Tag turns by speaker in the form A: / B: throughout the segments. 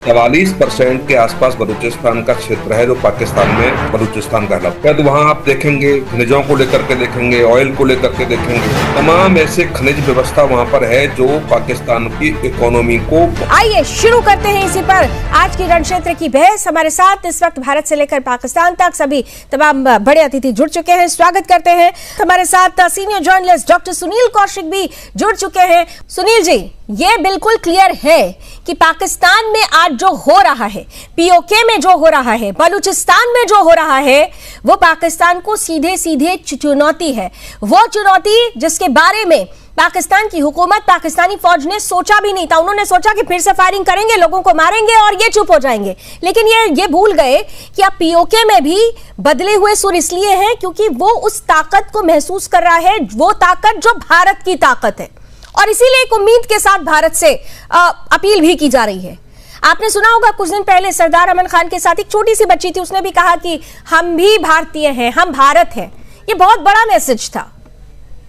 A: 44% के आसपास बलूचिस्तान का क्षेत्र है जो पाकिस्तान में बलूचिस्तान कहलाता है। तो वहाँ आप देखेंगे खनिजों को लेकर के देखेंगे, ऑयल को लेकर के देखेंगे, तमाम ऐसे खनिज व्यवस्था वहाँ पर है जो पाकिस्तान की इकोनॉमी को।
B: आइए शुरू करते हैं इसी पर आज की रणक्षेत्र की बहस। हमारे साथ इस वक्त भारत से लेकर पाकिस्तान तक सभी तमाम बड़े अतिथि जुड़ चुके हैं। स्वागत करते हैं। हमारे साथ senior journalist doctor Sunil Kaushik भी जुड़ चुके हैं। सुनील जी, ये बिल्कुल क्लियर है कि पाकिस्तान में आज जो हो रहा है, पीओके में जो हो रहा है, बलूचिस्तान में जो हो रहा है, वो पाकिस्तान को सीधे सीधे चुनौती है। वो चुनौती जिसके बारे में पाकिस्तान की हुकूमत, पाकिस्तानी फौज ने सोचा भी नहीं था। उन्होंने सोचा कि फिर से फायरिंग करेंगे, लोगों को मारेंगे और ये चुप हो जाएंगे। लेकिन ये भूल गए कि अब पीओके में भी बदले हुए सुर इसलिए हैं क्योंकि वो उस ताकत को महसूस कर रहा है, वो ताकत जो भारत की ताकत है, और इसीलिए एक उम्मीद के साथ भारत से अपील भी की जा रही है। आपने सुना होगा कुछ दिन पहले सरदार अमन खान के साथ एक छोटी सी बच्ची थी, उसने भी कहा कि हम भी भारतीय हैं, हम भारत हैं। ये बहुत बड़ा मैसेज था।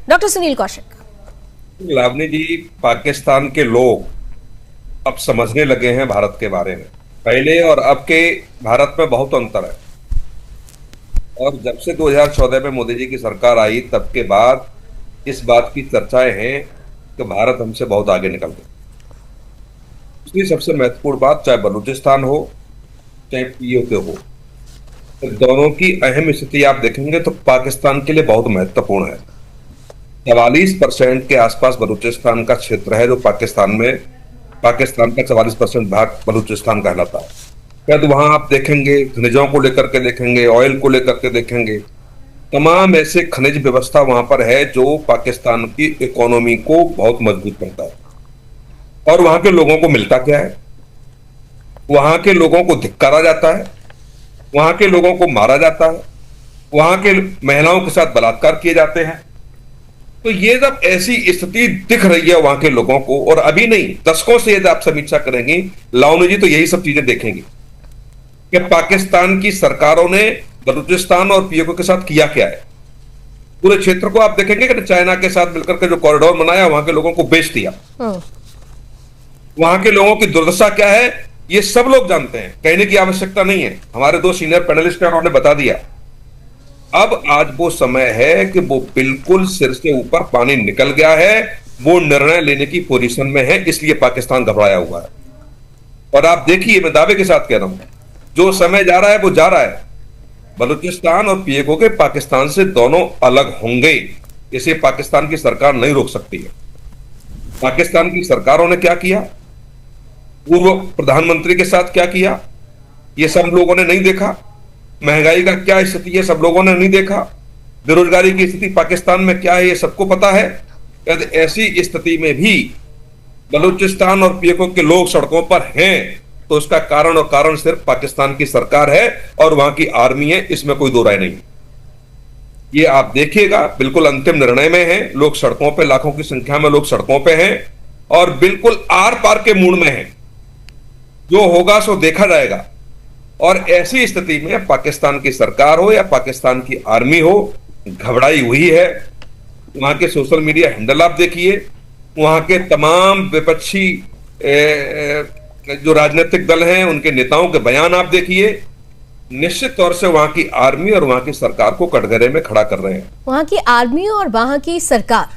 B: डॉक्टर सुनील कौशिक।
A: लावनी जी, पाकिस्तान के लोग अब समझने लगे हैं भारत के बारे में। पहले और अब के भारत में बहुत अंतर है, और जब से 2014 में मोदी जी की सरकार आई तब के बाद इस बात की चर्चाएं हैं कि भारत हमसे बहुत आगे निकल गया। इसलिए सबसे महत्वपूर्ण बात, चाहे बलूचिस्तान हो चाहे पीओके हो, तो दोनों की अहम स्थिति आप देखेंगे तो पाकिस्तान के लिए बहुत महत्वपूर्ण है। 44% के आसपास बलूचिस्तान का क्षेत्र है जो पाकिस्तान का 44% भाग बलूचिस्तान कहलाता है। तो वहां आप देखेंगे खनिजों को लेकर के देखेंगे, ऑयल को लेकर के देखेंगे, तमाम ऐसे खनिज व्यवस्था वहां पर है जो पाकिस्तान की इकोनॉमी को बहुत मजबूत करता है। और वहां के लोगों को मिलता क्या है? वहां के लोगों को धिक्कारा जाता है, वहां के लोगों को मारा जाता है, वहां के महिलाओं के साथ बलात्कार किए जाते हैं। तो ये जब ऐसी स्थिति दिख रही है वहां के लोगों को, और अभी नहीं दशकों से यदि आप समीक्षा करेंगी लावनी जी, तो यही सब चीजें देखेंगी कि पाकिस्तान की सरकारों ने बलूचिस्तान और पीओके के साथ किया क्या है। पूरे क्षेत्र को आप देखेंगे कि चाइना के साथ मिलकर के जो कॉरिडोर बनाया, वहां के लोगों को बेच दिया। वहां के लोगों की दुर्दशा क्या है ये सब लोग जानते हैं, कहने की आवश्यकता नहीं है। हमारे दो सीनियर पैनलिस्ट हैं, उन्होंने बता दिया। अब आज वो समय है कि वो बिल्कुल सिर से ऊपर पानी निकल गया है, वो निर्णय लेने की पोजीशन में है, इसलिए पाकिस्तान घबराया हुआ है। और आप देखिए, मैं दावे के साथ कह रहा हूं, जो समय जा रहा है वो जा रहा है। बलूचिस्तान और पीओके पाकिस्तान से दोनों अलग होंगे, इसे पाकिस्तान की सरकार नहीं रोक सकती है। पाकिस्तान की सरकारों ने क्या किया, पूर्व प्रधानमंत्री के साथ क्या किया, ये सब लोगों ने नहीं देखा। महंगाई का क्या स्थिति है, सब लोगों ने नहीं देखा। बेरोजगारी की स्थिति पाकिस्तान में क्या है, ये सबको पता है। यदि ऐसी स्थिति में भी बलूचिस्तान और पीओके के लोग सड़कों पर हैं, तो उसका कारण सिर्फ पाकिस्तान की सरकार है और वहां की आर्मी है, इसमें कोई दो राय नहीं। ये आप देखिएगा, बिल्कुल अंतिम निर्णय में है। लोग सड़कों पे, लाखों की संख्या में लोग सड़कों पे हैं और बिल्कुल आर पार के मूड में हैं। जो होगा सो देखा जाएगा। और ऐसी स्थिति में पाकिस्तान की सरकार हो या पाकिस्तान की आर्मी हो, घबराई हुई है। वहां के सोशल मीडिया हैंडल आप देखिए, वहां के तमाम विपक्षी जो राजनीतिक दल हैं उनके नेताओं के बयान आप देखिए। निश्चित तौर से वहां की आर्मी और वहां की सरकार को कटघरे में खड़ा कर रहे हैं।
B: वहां की आर्मी और वहां की सरकार